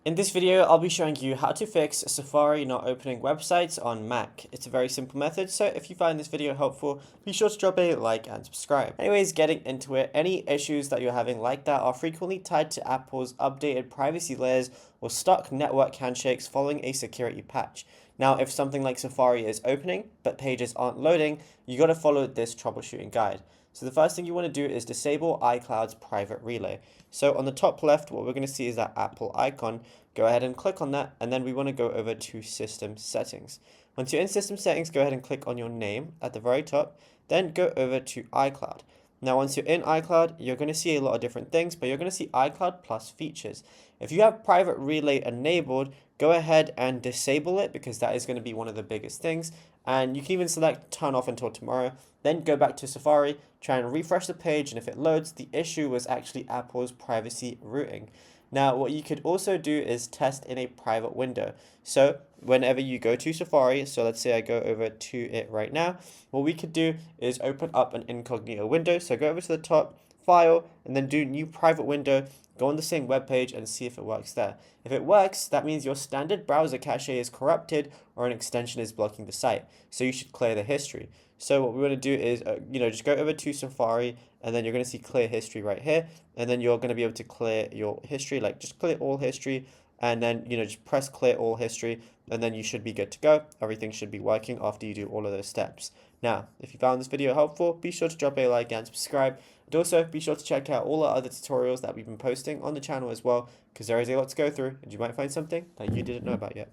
In this video, I'll be showing you how to fix Safari not opening websites on Mac. It's a very simple method, so if you find this video helpful, be sure to drop a like and subscribe. Anyways, getting into it, any issues that you're having like that are frequently tied to Apple's updated privacy layers or stuck network handshakes following a security patch. Now, if something like Safari is opening, but pages aren't loading, you gotta follow this troubleshooting guide. So the first thing you want to do is disable iCloud's private relay. So on the top left, what we're going to see is that Apple icon. Go ahead and click on that, and then we want to go over to System Settings. Once you're in System Settings, go ahead and click on your name at the very top, then go over to iCloud. Now, once you're in iCloud, you're going to see a lot of different things, but you're going to see iCloud Plus features. If you have private relay enabled, go ahead and disable it because that is going to be one of the biggest things. And you can even select turn off until tomorrow. Then go back to Safari, try and refresh the page, and if it loads, the issue was actually Apple's privacy routing. Now, what you could also do is test in a private window. So whenever you go to Safari, so let's say I go over to it right now, what we could do is open up an incognito window. So go over to the top, File, and then do New Private Window, go on the same web page and see if it works there. If it works, that means your standard browser cache is corrupted or an extension is blocking the site. So you should clear the history. So what we want to do is, just go over to Safari, and then you're going to see clear history right here. And then you're going to be able to clear your history, like just clear all history, and then, just press clear all history, and then you should be good to go. Everything should be working after you do all of those steps. Now, if you found this video helpful, be sure to drop a like and subscribe. And also, be sure to check out all our other tutorials that we've been posting on the channel as well, because there is a lot to go through, and you might find something that you didn't know about yet.